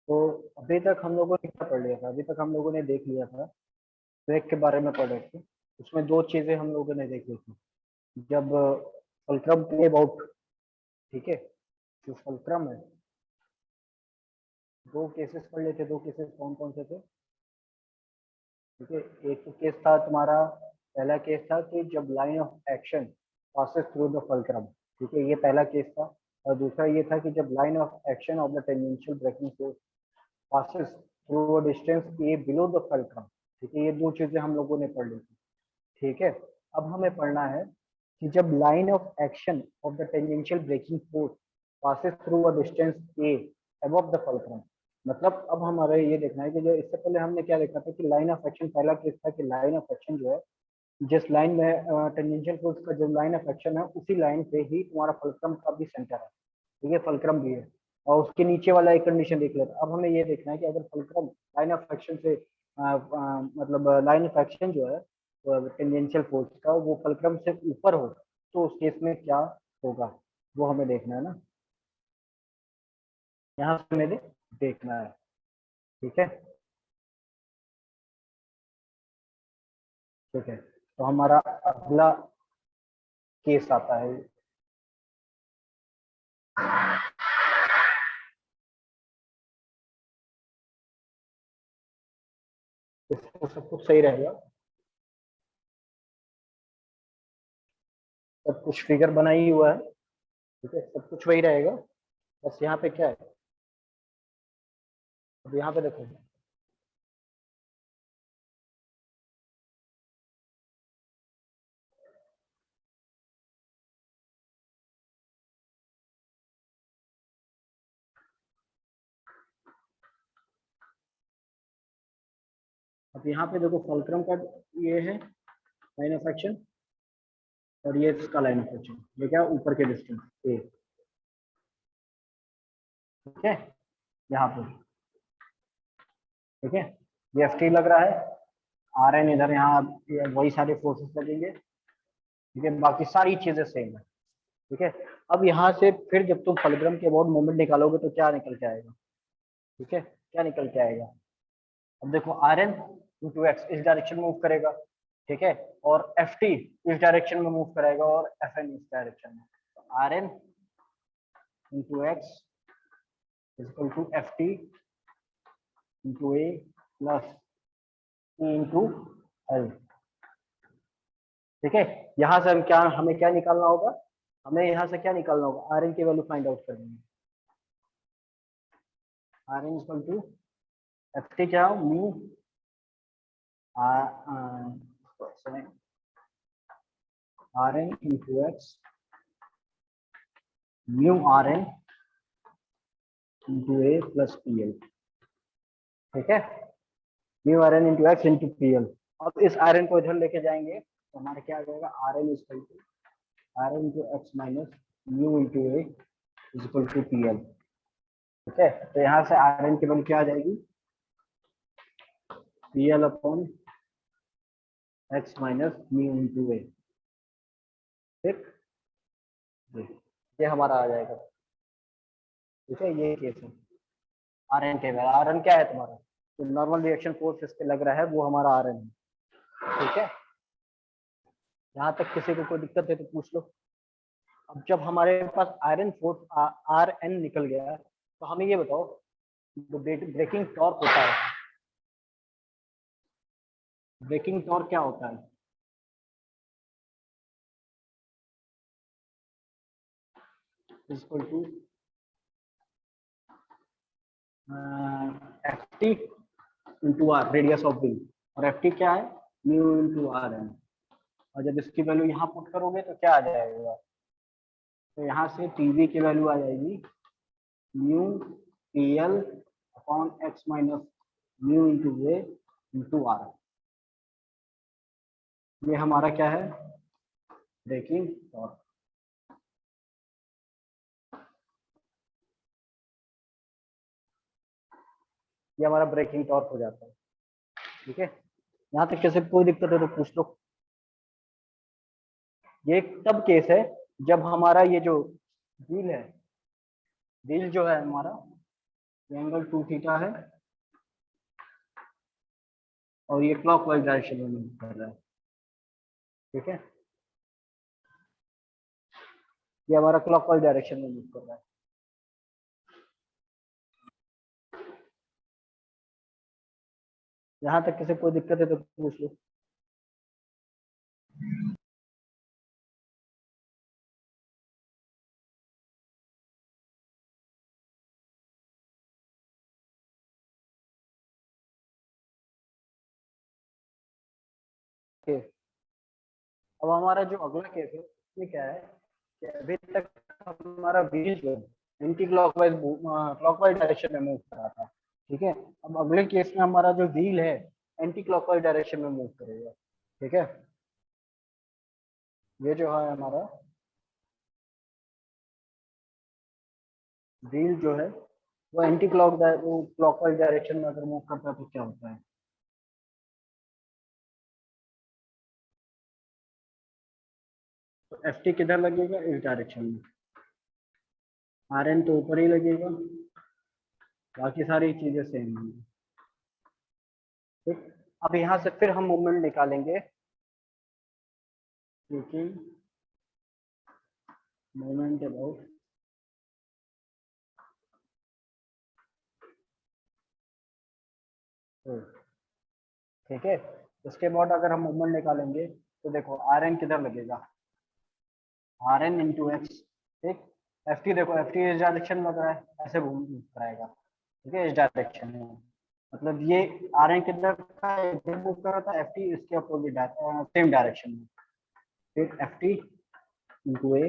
तो अभी तक हम लोगों ने क्या पढ़ लिया था? अभी तक हम लोगों ने देख लिया था, ब्रेक के बारे में पढ़ रहे थे। उसमें दो चीजें हम लोगों ने देख ली थी। जब फुलक्रम केम आउट, ठीक है, जो फुलक्रम है, दो केसेस पढ़ लेते। दो केसेस कौन कौन से थे? ठीक है, एक तो केस था तुम्हारा, पहला केस था कि जब line of action passes through the fulcrum, ठीक है, ये पहला केस था। और दूसरा ये था कि जब line of action of the tangential braking force passes through a distance A below the fulcrum. ठीक है, ये दो चीजें हम लोगों ने पढ़ ली थी। ठीक है, अब हमें पढ़ना है कि जब line of action of the tangential braking force passes through a distance A above the fulcrum. मतलब अब हमारे ये देखना है कि जो इससे पहले हमने क्या देखा था कि लाइन ऑफ एक्शन, पहला केस था कि लाइन ऑफ एक्शन जो है, जिस लाइन में टेंजेंशियल फोर्स का जो लाइन ऑफ एक्शन है उसी लाइन पे ही तुम्हारा फुलक्रम का भी सेंटर है। ठीक है, फुलक्रम भी है। और उसके नीचे वाला एक कंडीशन देख लेते। अब हमें ये देखना है कि अगर फुलक्रम लाइन ऑफ एक्शन से मतलब लाइन ऑफ एक्शन जो है टेंजेंशियल फोर्स का वो फुलक्रम से ऊपर हो, तो उस केस में क्या होगा, वो हमें देखना है ना। यहाँ से हमें देखना है। ठीक है, ठीक है, तो हमारा अगला केस आता है। इसको सब कुछ सही रहेगा, सब कुछ फिगर बना ही हुआ है। ठीक है, सब कुछ वही रहेगा। बस यहाँ पे क्या है, अब यहाँ पे देखो, अब यहाँ पे देखो फुलक्रम का ये है लाइन ऑफ एक्शन, और ये इसका लाइन ऑफ एक्शन, ये क्या ऊपर के डिस्टेंस ए। ठीक है, यहाँ पे, ठीक है, ये एफ टी लग रहा है, आर एन इधर, यहाँ वही सारे फोर्सेस लगेंगे। ठीक है, बाकी सारी चीजें सेम है। ठीक है, अब यहाँ से फिर जब तुम फुलक्रम के अबाउट मोमेंट निकालोगे तो क्या निकल के आएगा? ठीक है, क्या निकल के आएगा? अब देखो आर एन इंटू एक्स इस डायरेक्शन में मूव करेगा। ठीक है, और एफ टी इस डायरेक्शन में मूव करेगा, और एफ एन इस डायरेक्शन में। R N into X is equal to F T into A plus E into L. ठीक है, यहाँ से हम क्या, हमें क्या निकालना होगा? हमें यहाँ से क्या निकालना होगा? आर एन की वैल्यू फाइंड आउट करनी है। R N equal to F T क्या हो, mu R N into X mu R N into A plus P L. ठीक है, mu R N into X into P L. अब इस are N को इधर लेके जाएंगे तो हमारा क्या आ जाएगा? R N equal to R N into X minus mu into A is equal to P L. ठीक है, तो यहाँ से आर एन की वैल्यू क्या आ जाएगी? P L upon X minus mu into A. ठीक, ये हमारा आ जाएगा। ठीक है, ये केस है। R N table, R N क्या है तुम्हारा? जो नॉर्मल रिएक्शन फोर्स इस पे लग रहा है वो हमारा आर एन है। ठीक है, यहाँ तक किसी को कोई दिक्कत है तो पूछ लो। अब जब हमारे पास आयरन फोर्स आर एन निकल गया तो हमें ये बताओ, जो ब्रेकिंग टॉर्क होता है, ब्रेकिंग टॉर्क क्या होता है? Equal to F T into R, radius of wing, और एफ टी क्या है? Mu into R N. और जब इसकी वैल्यू यहाँ पुट करोगे तो क्या आ जाएगा? तो यहाँ से टीवी की वैल्यू आ जाएगी mu P L upon X minus mu into A into R. ये हमारा क्या है? Braking torque. ये हमारा ब्रेकिंग टॉर्क हो जाता है। ठीक है, यहाँ तक कैसे कोई दिक्कत है तो पूछ लो। ये तब केस है जब हमारा ये जो व्हील है, व्हील जो है हमारा, ये एंगल 2 थीटा है और ये क्लॉकवाइज डायरेक्शन में मूव कर रहा है। ठीक है, ये हमारा क्लॉकवाइज डायरेक्शन में मूव कर रहा है। यहाँ तक किसी कोई दिक्कत है तो पूछ लो। अब हमारा जो अगला केस है उसमें क्या है कि अभी तक हमारा व्हील जो है एंटी क्लॉकवाइज डायरेक्शन में मूव कर रहा था। ठीक है, अब अगले केस में हमारा जो व्हील है एंटी क्लॉकवाइज डायरेक्शन में मूव करेगा। ठीक है, ये जो है हमारा व्हील जो है वो एंटी क्लॉकवाइज डायरेक्शन में अगर मूव करता है तो क्या होता है। तो एफ टी किधर लगेगा, इस डायरेक्शन में। आर एन तो ऊपर ही लगेगा, बाकी सारी चीजें सेम होंगी। ठीक, अब यहाँ से फिर हम मूवमेंट निकालेंगे, क्योंकि मूवमेंट अबाउट ठीक है। उसके बाद अगर हम मूवमेंट निकालेंगे तो देखो आर एन किधर लगेगा, आर एन इंटू एक्स। ठीक, एफ टी देखो, एफ टी इस डायरेक्शन में लग रहा है, ऐसे मूव कराएगा। ठीक है, इस डायरेक्शन में, मतलब ये आर एन किधर था, इधर मूव कर रहा था, एफ टी इसके अपोजिट सेम डायरेक्शन में। फिर एफ टी इंटू ए,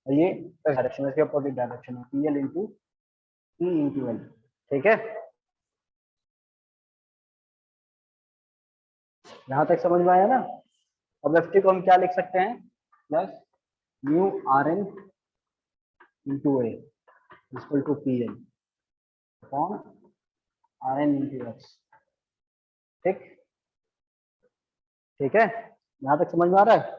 ये डायरेक्शन में, इसके अपोजिट डायरेक्शन में, पी एल इंटू ई इंटू एल। ठीक है, यहाँ तक समझ में आया ना। अब एफ टी को हम क्या लिख सकते हैं, plus mu R N into A equal to P L upon R N into X. ठीक, ठीक है, यहाँ तक समझ में आ रहा है।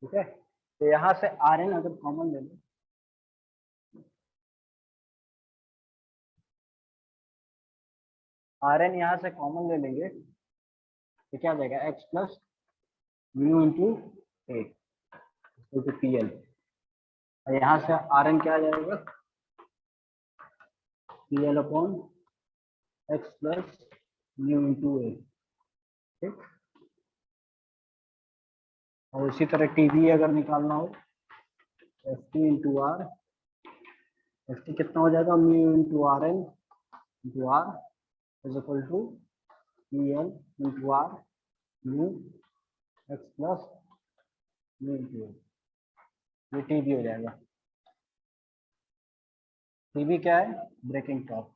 ठीक है, तो यहाँ से आर एन अगर कॉमन ले लो, आर एन यहाँ से कॉमन ले लेंगे तो क्या आ जाएगा, X plus mu into A equal to P L. और यहाँ से आर एन क्या आ जाएगा, P L upon X plus mu into A. ठीक, और इसी तरह टी वी अगर निकालना हो, F T into R, F T कितना हो जाएगा, mu into R N into R is equal to P L into R mu X plus mu into A. ये टी बी हो जाएगा। टी बी क्या है, ब्रेकिंग टॉर्क।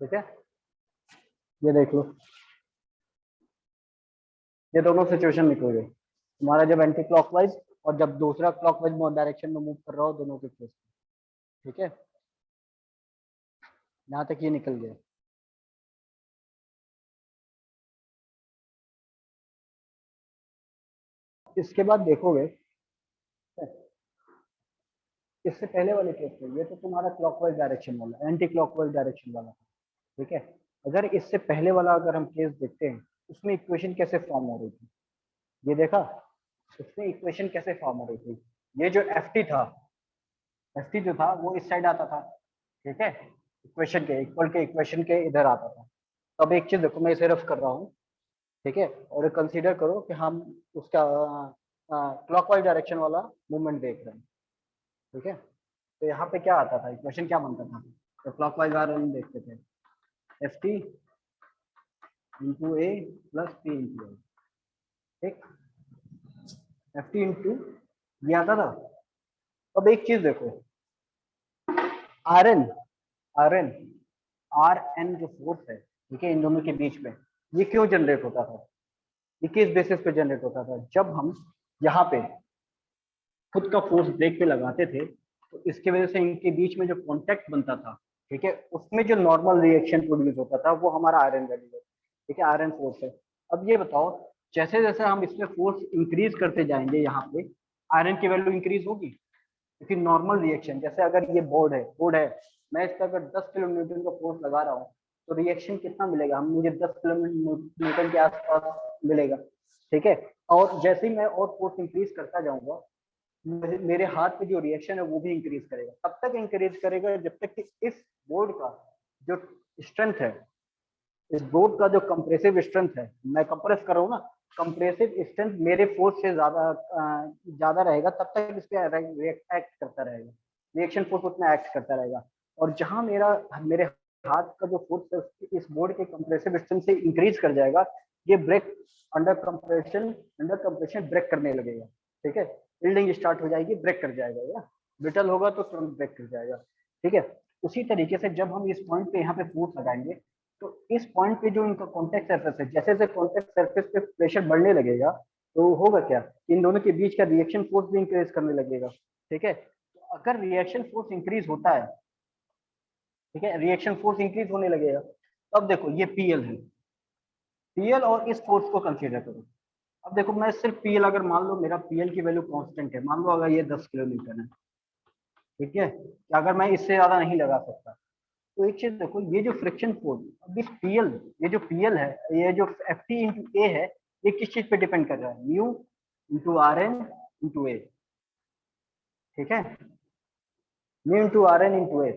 ठीक है, ये देख लो, ये दोनों सिचुएशन निकल गए हमारा, जब एंटी क्लॉकवाइज और जब दूसरा क्लॉकवाइज डायरेक्शन में मूव कर रहा हो, दोनों के केस। ठीक है, यहाँ तक ये निकल गया। इसके बाद देखोगे, इससे पहले वाले केस में ये तो तुम्हारा क्लॉकवाइज डायरेक्शन वाला, एंटी क्लॉकवाइज डायरेक्शन वाला। ठीक है, अगर इससे पहले वाला अगर हम केस देखते हैं, उसमें इक्वेशन कैसे फॉर्म हो रही थी, ये देखा, उसमें इक्वेशन कैसे फॉर्म हो रही थी। ये जो एफ टी था, एफ टी जो था वो इस साइड आता था। ठीक है, इक्वेशन के इक्वेशन के इधर आता था। अब एक चीज देखो, मैं इसे रफ कर रहा हूँ। ठीक है, और कंसीडर करो कि हम उसका क्लॉकवाइज डायरेक्शन वाला मूवमेंट देख रहे हैं। ठीक है, तो यहाँ पे क्या आता था, इक्वेशन क्या बनता था, तो क्लॉकवाइज वाला हम देखते थे, F T into A plus P into A. ठीक, एफ टी इंटू ये आता था। अब एक चीज देखो, R N, R N, R N जो फोर्स है, ठीक है, इन दोनों के बीच में, ये क्यों जनरेट होता था, ये किस बेसिस पे जनरेट होता था? जब हम यहाँ पे खुद का फोर्स ब्रेक पे लगाते थे तो इसके वजह से इनके बीच में जो कांटेक्ट बनता था, ठीक है, उसमें जो नॉर्मल रिएक्शन प्रोड्यूस होता था वो हमारा आयरन वैल्यू है, ठीक है, आयरन फोर्स है। अब ये बताओ, जैसे जैसे हम इसमें फोर्स इंक्रीज करते जाएंगे यहाँ पे आयरन की वैल्यू इंक्रीज होगी, क्योंकि नॉर्मल रिएक्शन, जैसे अगर ये बोर्ड है, मैं इस पर अगर 10 किलो न्यूटन का फोर्स लगा रहा हूँ तो रिएक्शन कितना मिलेगा? हम मुझे 10 किलो न्यूटन के आसपास मिलेगा, ठीक है। और जैसे ही मैं और फोर्स इंक्रीज करता जाऊंगा, मेरे हाथ पे जो रिएक्शन है वो भी इंक्रीज करेगा। तब तक इंक्रीज करेगा जब तक कि इस बोर्ड का जो स्ट्रेंथ है, इस बोर्ड का जो कंप्रेसिव स्ट्रेंथ है, मैं कंप्रेस कर रहा हूँ ना, कंप्रेसिव स्ट्रेंथ मेरे फोर्स से ज्यादा रहेगा, तब तक इस पे एक्ट करता रहेगा, रिएक्शन फोर्स उतना एक्ट करता रहेगा। और जहां मेरे हाथ का जो फोर्स है इस बोर्ड के कंप्रेसिव स्ट्रेंथ से इंक्रीज कर जाएगा, ये ब्रेक अंडर कंप्रेशन ब्रेक करने लगेगा, ठीक है, बिल्डिंग स्टार्ट हो जाएगी, ब्रेक कर जाएगा, या ब्रिटल होगा तो तुरंत ब्रेक कर जाएगा, ठीक है। उसी तरीके से जब हम इस पॉइंट पे यहाँ पे फोर्स लगाएंगे तो इस पॉइंट पे जो इनका कॉन्टेक्ट सरफेस है, जैसे जैसे कॉन्टेक्ट सरफेस पे प्रेशर बढ़ने लगेगा तो होगा क्या, इन दोनों के बीच का रिएक्शन फोर्स भी इंक्रीज करने लगेगा, ठीक है। तो अगर रिएक्शन फोर्स इंक्रीज होता है, ठीक है, रिएक्शन फोर्स इंक्रीज होने लगेगा। अब देखो ये पीएल है, पीएल और इस फोर्स को कंसीडर करो। अब देखो मैं सिर्फ पीएल, अगर मान लो मेरा पीएल की वैल्यू कांस्टेंट है, मान लो अगर ये 10 किलो न्यूटन है, ठीक है, कि अगर मैं इससे ज्यादा नहीं लगा सकता, तो एक चीज देखो, ये जो फ्रिक्शन फोर्स, अब इस पीएल, ये जो पीएल है, ये जो एफ टी इंटू ए है, ये किस चीज पे डिपेंड कर रहा है? Mu into R N into A, ठीक है, mu into R N into A.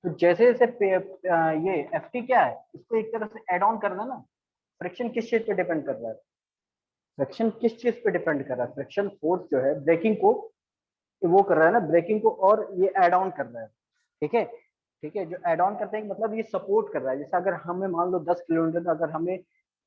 तो जैसे जैसे ये एफ टी क्या है, इसको एक तरह से एड ऑन करना ना। फ्रिक्शन किस चीज पे डिपेंड कर रहा है? फ्रिक्शन किस चीज पे डिपेंड कर रहा है? फ्रिक्शन फोर्स जो है ब्रेकिंग को वो कर रहा है ना, ब्रेकिंग को, और ये एड ऑन कर रहा है, ठीक है, ठीक है। जो एड ऑन करते हैं मतलब ये सपोर्ट कर रहा है। जैसे अगर हमें मान लो 10 किलोमीटर, अगर हमें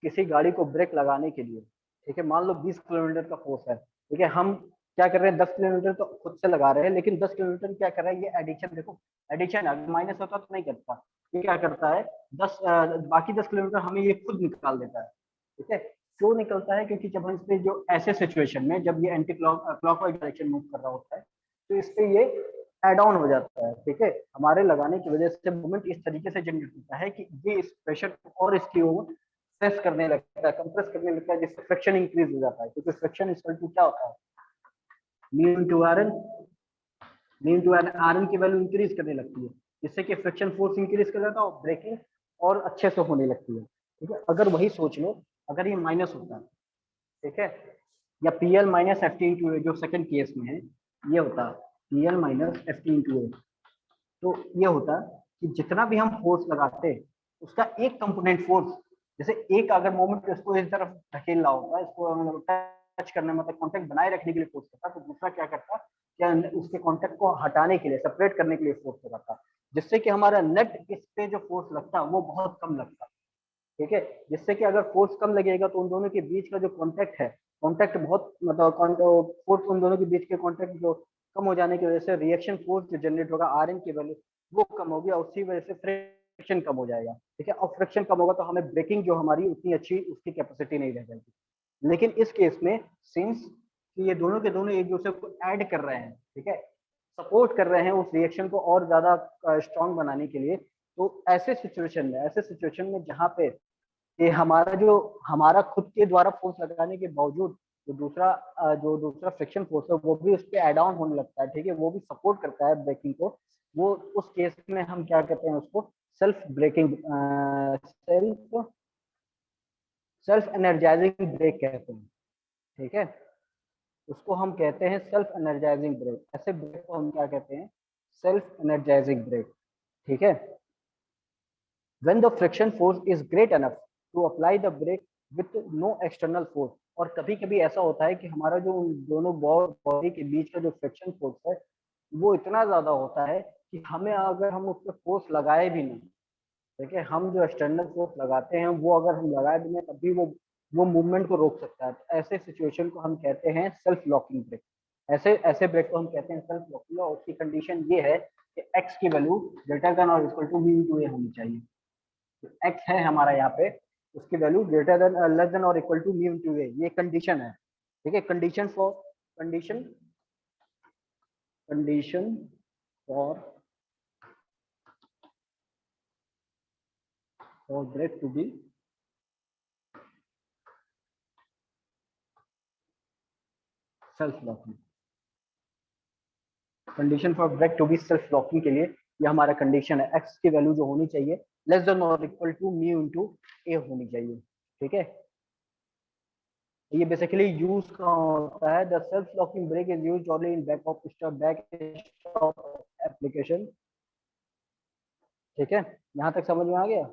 किसी गाड़ी को ब्रेक लगाने के लिए, ठीक है, मान लो 20 किलोमीटर का फोर्स है, ठीक है, हम क्या कर रहे हैं, 10 किलोमीटर तो खुद से लगा रहे हैं, लेकिन 10 किलोमीटर क्या कर रहा है, ये एडिशन, देखो एडिशन, अगर माइनस होता तो नहीं करता, ये क्या करता है, बाकी 10 किलोमीटर हमें ये खुद निकाल देता है, ठीक है। क्यों निकलता है? क्योंकि जब हम इस पे जो ऐसे सिचुएशन में, जब ये एंटी क्लॉकवाइज डायरेक्शन मूव कर रहा होता है, तो इस पे ये एड ऑन हो जाता है, ठीक है। हमारे लगाने की वजह से मूवमेंट इस तरीके से जनरेट होता है कि ये इस प्रेशर को और इसकी ओर प्रेस करने लगता है, कंप्रेस करने लगता है, जिससे फ्रिक्शन इंक्रीज हो जाता है, क्योंकि फ्रिक्शन इक्वल टू क्या होता है, mu into R N, mu into R N की वैल्यू इंक्रीज करने लगती है, जिससे कि फ्रिक्शन फोर्स इंक्रीज कर जाता है और ब्रेकिंग और अच्छे से होने लगती है, ठीक है। अगर वही सोच लो, अगर ये माइनस होता है, ठीक है, या P L minus F T into A, जो सेकंड केस में है, ये होता P L minus F T into A, तो ये होता कि जितना भी हम फोर्स लगाते उसका एक कंपोनेंट फोर्स, जैसे एक अगर मोमेंट इसको इस तरफ धकेल रहा होता, इसको टच करने मतलब कांटेक्ट बनाए रखने के लिए फोर्स करता, तो दूसरा क्या करता, क्या उसके कांटेक्ट को हटाने के लिए, सेपरेट करने के लिए फोर्स लगाता, जिससे कि हमारा नेट इस पे जो फोर्स लगता वो बहुत कम लगता, ठीक है। जिससे कि अगर फोर्स कम लगेगा तो उन दोनों के बीच का जो कांटेक्ट है, कांटेक्ट बहुत मतलब फोर्स उन दोनों के बीच के कांटेक्ट जो कम हो जाने की वजह से रिएक्शन फोर्स जो जनरेट होगा आर एन की वैल्यू वो कम होगी, और उसी वजह से फ्रिक्शन कम हो जाएगा, ठीक है। और फ्रिक्शन कम होगा तो हमें ब्रेकिंग जो हमारी उतनी अच्छी उसकी कैपेसिटी नहीं रह जाएगी। लेकिन इस केस में सिंस कि ये दोनों के दोनों एक दूसरे को ऐड कर रहे हैं, ठीक है, सपोर्ट कर रहे हैं उस रिएक्शन को और ज्यादा स्ट्रॉन्ग बनाने के लिए, तो ऐसे सिचुएशन में जहाँ पे ये हमारा खुद के द्वारा फोर्स लगाने के बावजूद जो दूसरा फ्रिक्शन फोर्स है वो भी उस पर एड ऑन होने लगता है, ठीक है, वो भी सपोर्ट करता है ब्रेकिंग को, वो उस केस में हम क्या कहते हैं उसको, self braking self self energizing brake कहते हैं, ठीक है। उसको हम कहते हैं सेल्फ एनर्जाइजिंग ब्रेक। ऐसे ब्रेक को हम क्या कहते हैं, सेल्फ एनर्जाइजिंग ब्रेक, ठीक है। when the friction force is great enough to apply the brake with no external force, और कभी कभी ऐसा होता है कि हमारा जो उन दोनों बॉडी के बीच का जो फ्रिक्शन फोर्स है वो इतना ज्यादा होता है कि हमें अगर हम उस पर फोर्स लगाए भी नहीं, ठीक है, हम जो एक्सटर्नल फोर्स लगाते हैं वो अगर हम लगाए भी नहीं तभी वो मूवमेंट को रोक सकता है। तो ऐसे सिचुएशन को हम कहते हैं सेल्फ लॉकिंग ब्रेक। ऐसे ऐसे ब्रेक को हम कहते हैं सेल्फ लॉकिंग, और उसकी कंडीशन ये है कि एक्स की वैल्यू ग्रेटर देन और equal to V into A होनी चाहिए। एक्स है हमारा यहाँ पे, उसकी value greater than less than और equal to mu into A, ये कंडीशन है, ठीक है। Condition for condition for brake to be self locking, condition for brake to be self locking के लिए ये हमारा कंडीशन है, एक्स की वैल्यू जो होनी चाहिए लेस देन और इक्वल टू म्यू इनटू ए होनी चाहिए, ठीक है। ये बेसिकली यूज कहाँ होता है, the self locking break is used only in back of stop application, ठीक है। यहाँ तक समझ में आ गया।